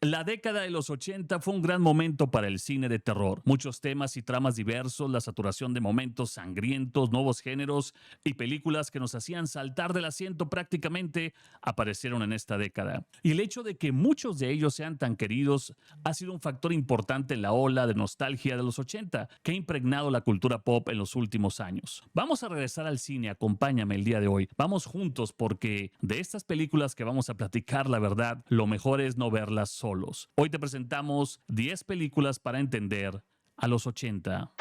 La década de los 80 fue un gran momento para el cine de terror. Muchos temas y tramas diversos, la saturación de momentos sangrientos, nuevos géneros y películas que nos hacían saltar del asiento prácticamente aparecieron en esta década. Y el hecho de que muchos de ellos sean tan queridos ha sido un factor importante en la ola de nostalgia de los 80 que ha impregnado la cultura pop en los últimos años. Vamos a regresar al cine, acompáñame el día de hoy. Vamos juntos porque de estas películas que vamos a platicar, la verdad, lo mejor es no verlas solos. Hoy te presentamos 10 películas para entender a los 80.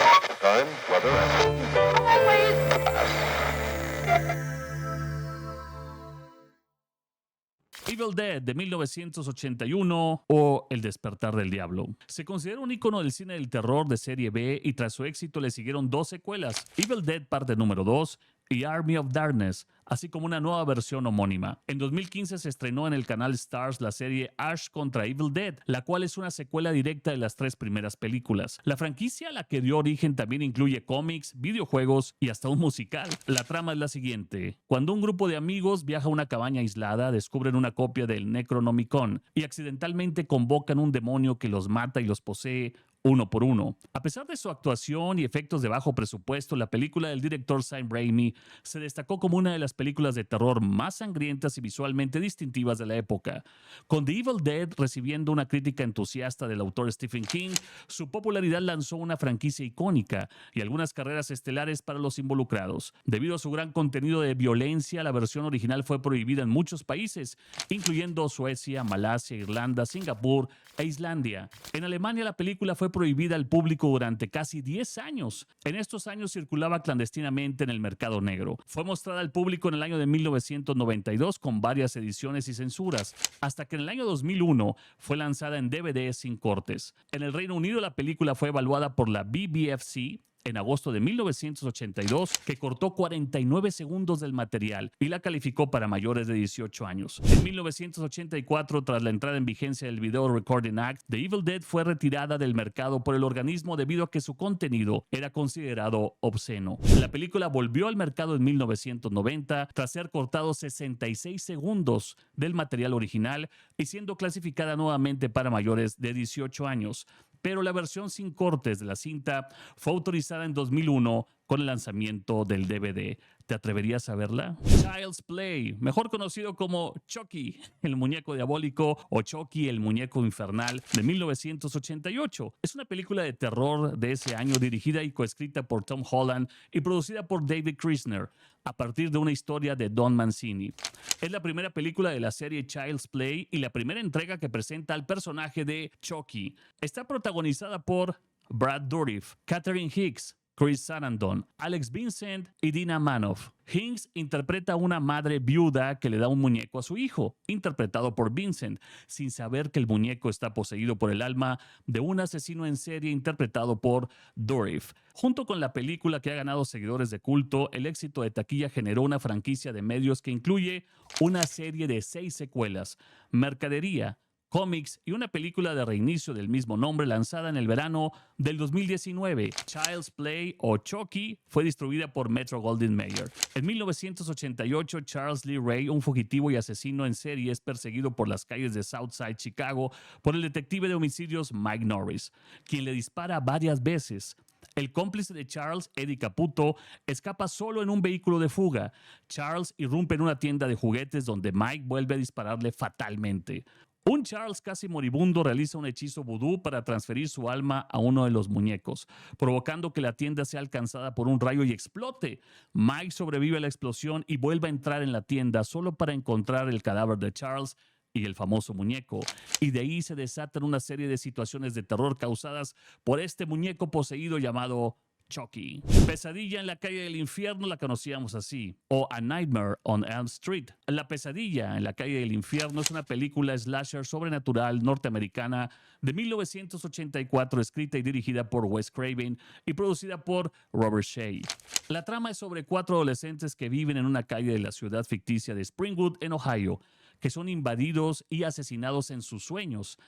Evil Dead de 1981 o El despertar del diablo. Se considera un icono del cine del terror de serie B y tras su éxito le siguieron dos secuelas, Evil Dead parte número 2 y Army of Darkness, así como una nueva versión homónima. En 2015 se estrenó en el canal Starz la serie Ash contra Evil Dead, la cual es una secuela directa de las tres primeras películas. La franquicia a la que dio origen también incluye cómics, videojuegos y hasta un musical. La trama es la siguiente. Cuando un grupo de amigos viaja a una cabaña aislada, descubren una copia del Necronomicon y accidentalmente convocan un demonio que los mata y los posee uno por uno. A pesar de su actuación y efectos de bajo presupuesto, la película del director Sam Raimi se destacó como una de las películas de terror más sangrientas y visualmente distintivas de la época. Con The Evil Dead recibiendo una crítica entusiasta del autor Stephen King, su popularidad lanzó una franquicia icónica y algunas carreras estelares para los involucrados. Debido a su gran contenido de violencia, la versión original fue prohibida en muchos países, incluyendo Suecia, Malasia, Irlanda, Singapur e Islandia. En Alemania la película fue prohibida al público durante casi 10 años. En estos años circulaba clandestinamente en el mercado negro. Fue mostrada al público en el año de 1992 con varias ediciones y censuras, hasta que en el año 2001 fue lanzada en DVD sin cortes. En el Reino Unido la película fue evaluada por la BBFC en agosto de 1982, que cortó 49 segundos del material y la calificó para mayores de 18 años. En 1984, tras la entrada en vigencia del Video Recording Act, The Evil Dead fue retirada del mercado por el organismo debido a que su contenido era considerado obsceno. La película volvió al mercado en 1990 tras ser cortado 66 segundos del material original y siendo clasificada nuevamente para mayores de 18 años. Pero la versión sin cortes de la cinta fue autorizada en 2001 con el lanzamiento del DVD. ¿Te atreverías a verla? Child's Play, mejor conocido como Chucky, el muñeco diabólico, o Chucky, el muñeco infernal, de 1988. Es una película de terror de ese año dirigida y coescrita por Tom Holland y producida por David Krisner, a partir de una historia de Don Mancini. Es la primera película de la serie Child's Play y la primera entrega que presenta al personaje de Chucky. Está protagonizada por Brad Dourif, Catherine Hicks, Chris Sarandon, Alex Vincent y Dina Manoff. Hinks interpreta a una madre viuda que le da un muñeco a su hijo, interpretado por Vincent, sin saber que el muñeco está poseído por el alma de un asesino en serie interpretado por Dourif. Junto con la película que ha ganado seguidores de culto, el éxito de taquilla generó una franquicia de medios que incluye una serie de 6 secuelas, mercadería, cómics y una película de reinicio del mismo nombre lanzada en el verano del 2019. Child's Play o Chucky fue distribuida por Metro-Goldwyn-Mayer. En 1988, Charles Lee Ray, un fugitivo y asesino en serie, es perseguido por las calles de Southside Chicago por el detective de homicidios Mike Norris, quien le dispara varias veces. El cómplice de Charles, Eddie Caputo, escapa solo en un vehículo de fuga. Charles irrumpe en una tienda de juguetes donde Mike vuelve a dispararle fatalmente. Un Charles casi moribundo realiza un hechizo vudú para transferir su alma a uno de los muñecos, provocando que la tienda sea alcanzada por un rayo y explote. Mike sobrevive a la explosión y vuelve a entrar en la tienda solo para encontrar el cadáver de Charles y el famoso muñeco. Y de ahí se desatan una serie de situaciones de terror causadas por este muñeco poseído llamado Chucky. Pesadilla en la calle del infierno la conocíamos así, o A Nightmare on Elm Street. La pesadilla en la calle del infierno es una película slasher sobrenatural norteamericana de 1984 escrita y dirigida por Wes Craven y producida por Robert Shea. La trama es sobre 4 adolescentes que viven en una calle de la ciudad ficticia de Springwood, en Ohio, que son invadidos y asesinados en sus sueños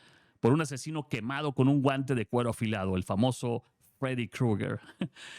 por un asesino quemado con un guante de cuero afilado, el famoso Freddy Krueger.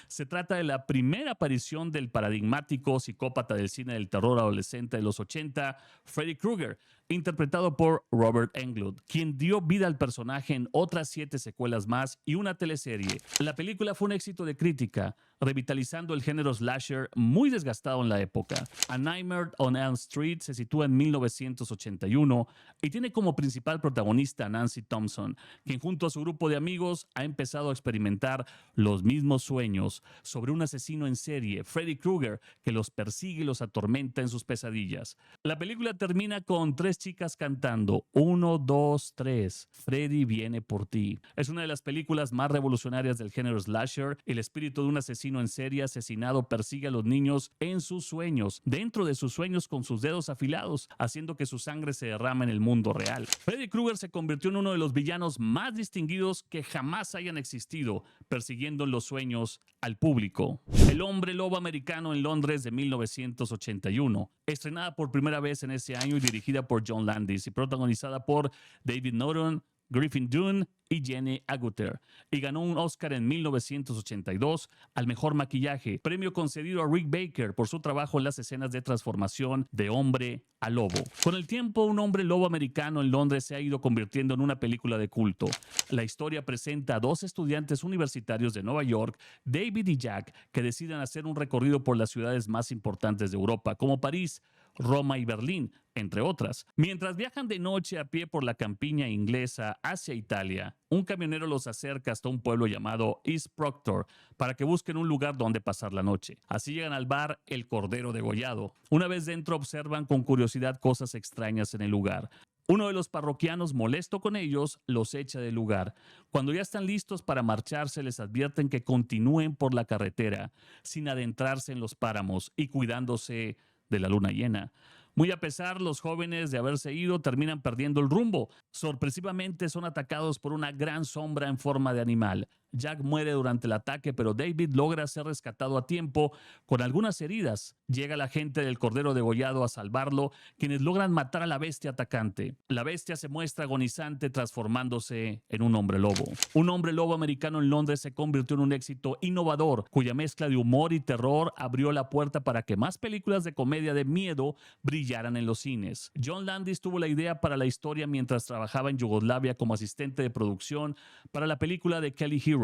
Se trata de la primera aparición del paradigmático psicópata del cine del terror adolescente de los 80, Freddy Krueger, interpretado por Robert Englund, quien dio vida al personaje en otras 7 secuelas más y una teleserie. La película fue un éxito de crítica, revitalizando el género slasher muy desgastado en la época. A Nightmare on Elm Street se sitúa en 1981 y tiene como principal protagonista a Nancy Thompson, quien junto a su grupo de amigos ha empezado a experimentar los mismos sueños sobre un asesino en serie, Freddy Krueger, que los persigue y los atormenta en sus pesadillas. La película termina con 3 chicas cantando 1, 2, 3, Freddy viene por ti. Es una de las películas más revolucionarias del género slasher. El espíritu de un asesino en serie asesinado persigue a los niños en sus sueños, dentro de sus sueños con sus dedos afilados, haciendo que su sangre se derrame en el mundo real. Freddy Krueger se convirtió en uno de los villanos más distinguidos que jamás hayan existido, persiguiendo en los sueños al público. El hombre lobo americano en Londres de 1981, estrenada por primera vez en ese año y dirigida por John Landis y protagonizada por David Norton, Griffin Dunne y Jenny Agutter, y ganó un Oscar en 1982 al mejor maquillaje, premio concedido a Rick Baker por su trabajo en las escenas de transformación de hombre a lobo. Con el tiempo, un hombre lobo americano en Londres se ha ido convirtiendo en una película de culto. La historia presenta a 2 estudiantes universitarios de Nueva York, David y Jack, que deciden hacer un recorrido por las ciudades más importantes de Europa, como París, Roma y Berlín, entre otras. Mientras viajan de noche a pie por la campiña inglesa hacia Italia, un camionero los acerca hasta un pueblo llamado East Proctor para que busquen un lugar donde pasar la noche. Así llegan al bar El Cordero Degollado. Una vez dentro observan con curiosidad cosas extrañas en el lugar. Uno de los parroquianos, molesto con ellos, los echa del lugar. Cuando ya están listos para marcharse, les advierten que continúen por la carretera, sin adentrarse en los páramos y cuidándose de la luna llena. Muy a pesar, los jóvenes de haberse ido terminan perdiendo el rumbo. Sorpresivamente son atacados por una gran sombra en forma de animal. Jack muere durante el ataque, pero David logra ser rescatado a tiempo con algunas heridas. Llega la gente del Cordero Degollado a salvarlo, quienes logran matar a la bestia atacante. La bestia se muestra agonizante transformándose en un hombre lobo. Un hombre lobo americano en Londres se convirtió en un éxito innovador, cuya mezcla de humor y terror abrió la puerta para que más películas de comedia de miedo brillaran en los cines. John Landis tuvo la idea para la historia mientras trabajaba en Yugoslavia como asistente de producción para la película de Kelly Heroes.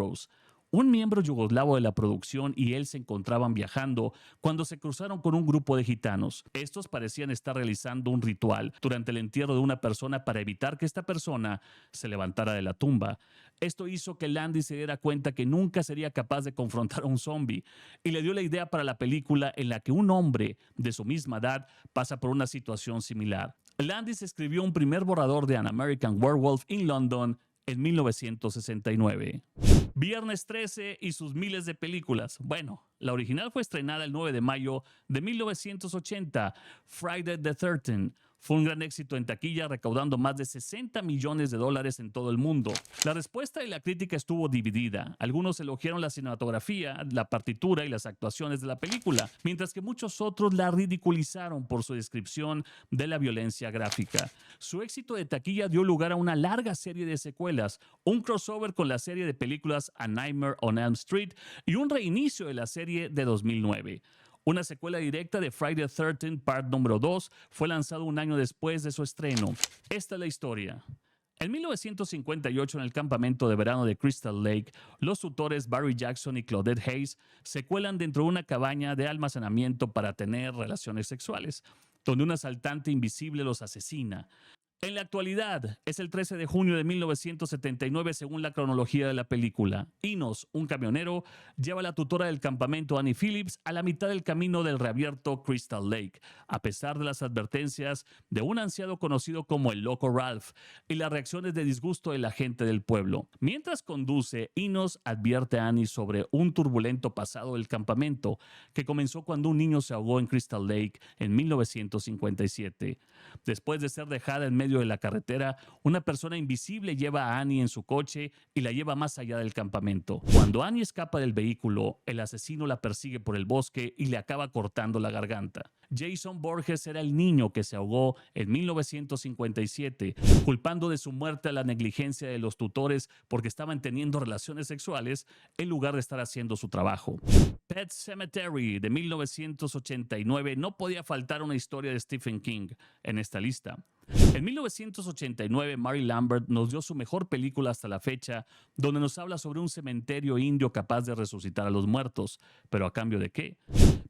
Un miembro yugoslavo de la producción y él se encontraban viajando cuando se cruzaron con un grupo de gitanos. Estos parecían estar realizando un ritual durante el entierro de una persona para evitar que esta persona se levantara de la tumba. Esto hizo que Landis se diera cuenta que nunca sería capaz de confrontar a un zombie y le dio la idea para la película en la que un hombre de su misma edad pasa por una situación similar. Landis escribió un primer borrador de An American Werewolf in London en 1969. Viernes 13 y sus miles de películas. Bueno, la original fue estrenada el 9 de mayo de 1980, Friday the 13th. Fue un gran éxito en taquilla, recaudando más de $60 millones en todo el mundo. La respuesta de la crítica estuvo dividida. Algunos elogiaron la cinematografía, la partitura y las actuaciones de la película, mientras que muchos otros la ridiculizaron por su descripción de la violencia gráfica. Su éxito de taquilla dio lugar a una larga serie de secuelas, un crossover con la serie de películas A Nightmare on Elm Street y un reinicio de la serie de 2009. Una secuela directa de Friday the 13th, part número 2, fue lanzado un año después de su estreno. Esta es la historia. En 1958, en el campamento de verano de Crystal Lake, los tutores Barry Jackson y Claudette Hayes se cuelan dentro de una cabaña de almacenamiento para tener relaciones sexuales, donde un asaltante invisible los asesina. En la actualidad, es el 13 de junio de 1979 según la cronología de la película. Enos, un camionero, lleva a la tutora del campamento Annie Phillips a la mitad del camino del reabierto Crystal Lake, a pesar de las advertencias de un anciano conocido como el Loco Ralph y las reacciones de disgusto de la gente del pueblo. Mientras conduce, Enos advierte a Annie sobre un turbulento pasado del campamento que comenzó cuando un niño se ahogó en Crystal Lake en 1957. Después de ser dejada en medio de la carretera, una persona invisible lleva a Annie en su coche y la lleva más allá del campamento. Cuando Annie escapa del vehículo, el asesino la persigue por el bosque y le acaba cortando la garganta. Jason Borges era el niño que se ahogó en 1957, culpando de su muerte a la negligencia de los tutores porque estaban teniendo relaciones sexuales en lugar de estar haciendo su trabajo. Pet Sematary de 1989, no podía faltar una historia de Stephen King en esta lista. En 1989, Mary Lambert nos dio su mejor película hasta la fecha, donde nos habla sobre un cementerio indio capaz de resucitar a los muertos. ¿Pero a cambio de qué?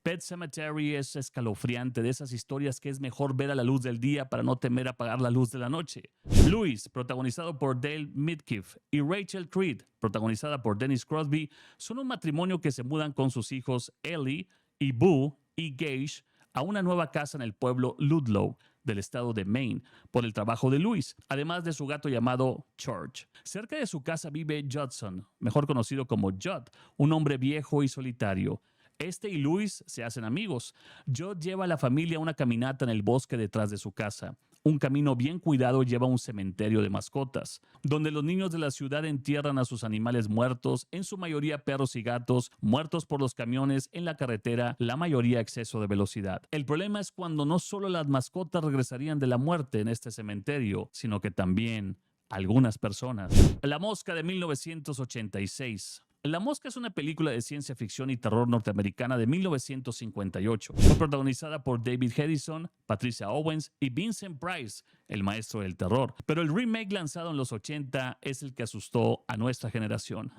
Pet Sematary es escalofriante, de esas historias que es mejor ver a la luz del día para no temer apagar la luz de la noche. Louis, protagonizado por Dale Midkiff, y Rachel Creed, protagonizada por Dennis Crosby, son un matrimonio que se mudan con sus hijos Ellie y Boo y Gage a una nueva casa en el pueblo Ludlow del estado de Maine por el trabajo de Louis, además de su gato llamado George. Cerca de su casa vive Judson, mejor conocido como Judd, un hombre viejo y solitario. Este y Louis se hacen amigos. Judd lleva a la familia a una caminata en el bosque detrás de su casa. Un camino bien cuidado lleva a un cementerio de mascotas, donde los niños de la ciudad entierran a sus animales muertos, en su mayoría perros y gatos, muertos por los camiones en la carretera, la mayoría a exceso de velocidad. El problema es cuando no solo las mascotas regresarían de la muerte en este cementerio, sino que también algunas personas. La Mosca de 1986. La Mosca es una película de ciencia ficción y terror norteamericana de 1958. Fue protagonizada por David Hedison, Patricia Owens y Vincent Price, el maestro del terror. Pero el remake lanzado en los 80 es el que asustó a nuestra generación.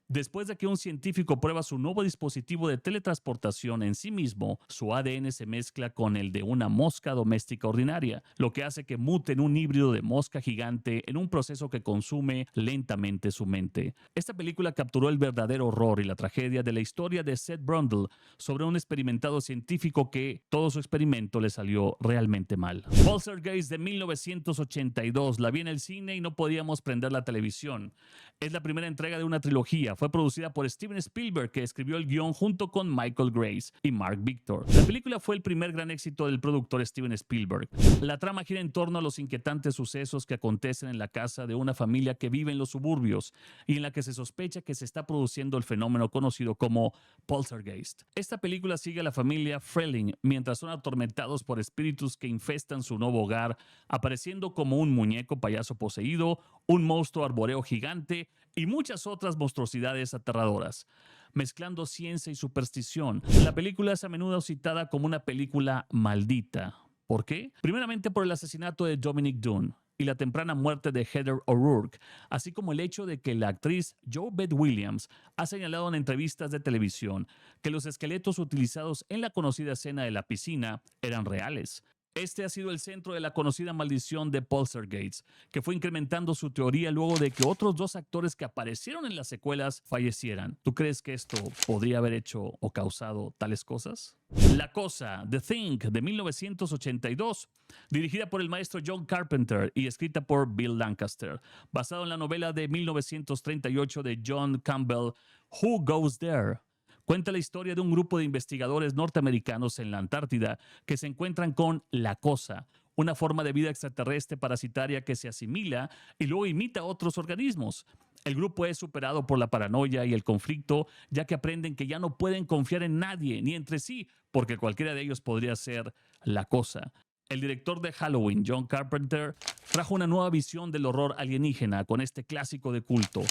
Después de que un científico prueba su nuevo dispositivo de teletransportación en sí mismo, su ADN se mezcla con el de una mosca doméstica ordinaria, lo que hace que mute en un híbrido de mosca gigante en un proceso que consume lentamente su mente. Esta película capturó el verdadero horror y la tragedia de la historia de Seth Brundle sobre un experimentado científico que todo su experimento le salió realmente mal. Poltergeist de 1982. La vi en el cine y no podíamos prender la televisión. Es la primera entrega de una trilogía. Fue producida por Steven Spielberg, que escribió el guión junto con Michael Grace y Mark Victor. La película fue el primer gran éxito del productor Steven Spielberg. La trama gira en torno a los inquietantes sucesos que acontecen en la casa de una familia que vive en los suburbios y en la que se sospecha que se está produciendo el fenómeno conocido como poltergeist. Esta película sigue a la familia Freling mientras son atormentados por espíritus que infestan su nuevo hogar, apareciendo como un muñeco payaso poseído, un monstruo arboreo gigante y muchas otras monstruosidades aterradoras. Mezclando ciencia y superstición, la película es a menudo citada como una película maldita. ¿Por qué? Primeramente por el asesinato de Dominic Dunne y la temprana muerte de Heather O'Rourke, así como el hecho de que la actriz Jo Beth Williams ha señalado en entrevistas de televisión que los esqueletos utilizados en la conocida escena de la piscina eran reales. Este ha sido el centro de la conocida maldición de Poltergeist, que fue incrementando su teoría luego de que otros dos actores que aparecieron en las secuelas fallecieran. ¿Tú crees que esto podría haber hecho o causado tales cosas? La Cosa, The Thing, de 1982, dirigida por el maestro John Carpenter y escrita por Bill Lancaster, basado en la novela de 1938 de John Campbell, Who Goes There? Cuenta la historia de un grupo de investigadores norteamericanos en la Antártida que se encuentran con La Cosa, una forma de vida extraterrestre parasitaria que se asimila y luego imita a otros organismos. El grupo es superado por la paranoia y el conflicto, ya que aprenden que ya no pueden confiar en nadie ni entre sí, porque cualquiera de ellos podría ser La Cosa. El director de Halloween, John Carpenter, trajo una nueva visión del horror alienígena con este clásico de culto.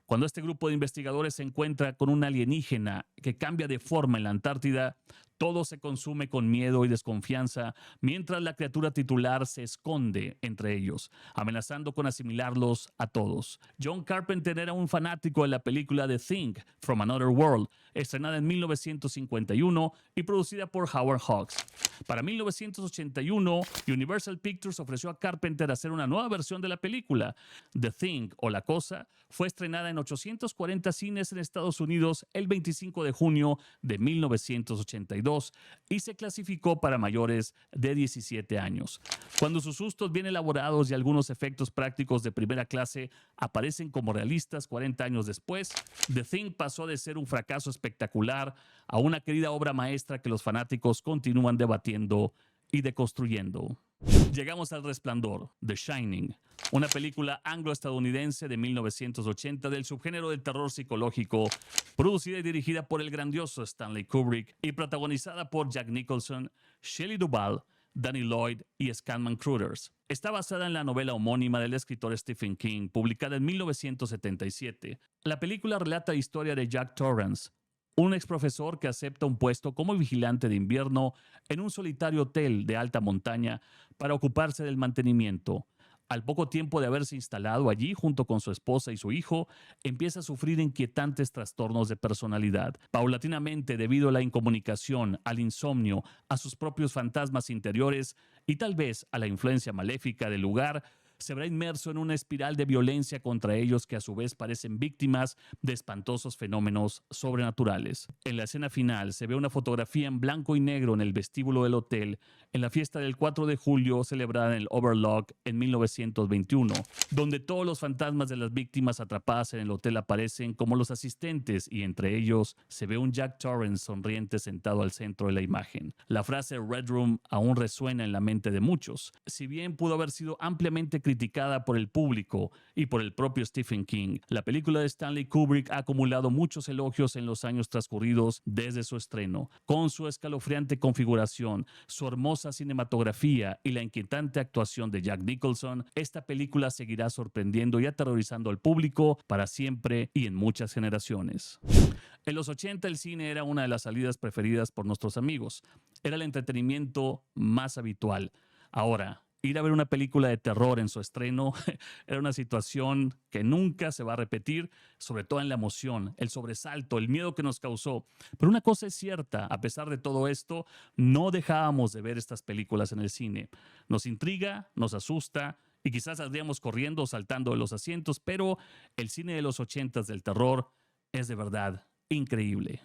Cuando este grupo de investigadores se encuentra con un alienígena que cambia de forma en la Antártida, todo se consume con miedo y desconfianza, mientras la criatura titular se esconde entre ellos, amenazando con asimilarlos a todos. John Carpenter era un fanático de la película The Thing, From Another World, estrenada en 1951 y producida por Howard Hawks. Para 1981, Universal Pictures ofreció a Carpenter hacer una nueva versión de la película. The Thing, o La Cosa, fue estrenada en 840 cines en Estados Unidos el 25 de junio de 1982 y se clasificó para mayores de 17 años. Cuando sus sustos bien elaborados y algunos efectos prácticos de primera clase aparecen como realistas 40 años después, The Thing pasó de ser un fracaso espectacular a una querida obra maestra que los fanáticos continúan debatiendo y deconstruyendo. Llegamos al Resplandor, The Shining, una película anglo-estadounidense de 1980 del subgénero del terror psicológico, producida y dirigida por el grandioso Stanley Kubrick y protagonizada por Jack Nicholson, Shelley Duvall, Danny Lloyd y Scatman Crothers. Está basada en la novela homónima del escritor Stephen King, publicada en 1977. La película relata la historia de Jack Torrance, un ex profesor que acepta un puesto como vigilante de invierno en un solitario hotel de alta montaña para ocuparse del mantenimiento. Al poco tiempo de haberse instalado allí junto con su esposa y su hijo, empieza a sufrir inquietantes trastornos de personalidad. Paulatinamente, debido a la incomunicación, al insomnio, a sus propios fantasmas interiores y tal vez a la influencia maléfica del lugar, se verá inmerso en una espiral de violencia contra ellos que a su vez parecen víctimas de espantosos fenómenos sobrenaturales. En la escena final se ve una fotografía en blanco y negro en el vestíbulo del hotel en la fiesta del 4 de julio celebrada en el Overlook en 1921, donde todos los fantasmas de las víctimas atrapadas en el hotel aparecen como los asistentes y entre ellos se ve un Jack Torrance sonriente sentado al centro de la imagen. La frase Red Room aún resuena en la mente de muchos, si bien pudo haber sido ampliamente criticada por el público y por el propio Stephen King. La película de Stanley Kubrick ha acumulado muchos elogios en los años transcurridos desde su estreno. Con su escalofriante configuración, su hermosa cinematografía y la inquietante actuación de Jack Nicholson, esta película seguirá sorprendiendo y aterrorizando al público para siempre y en muchas generaciones. En los 80 el cine era una de las salidas preferidas por nuestros amigos. Era el entretenimiento más habitual. Ahora, ir a ver una película de terror en su estreno era una situación que nunca se va a repetir, sobre todo en la emoción, el sobresalto, el miedo que nos causó. Pero una cosa es cierta, a pesar de todo esto, no dejábamos de ver estas películas en el cine. Nos intriga, nos asusta y quizás saldríamos corriendo o saltando de los asientos, pero el cine de los 80 del terror es de verdad increíble.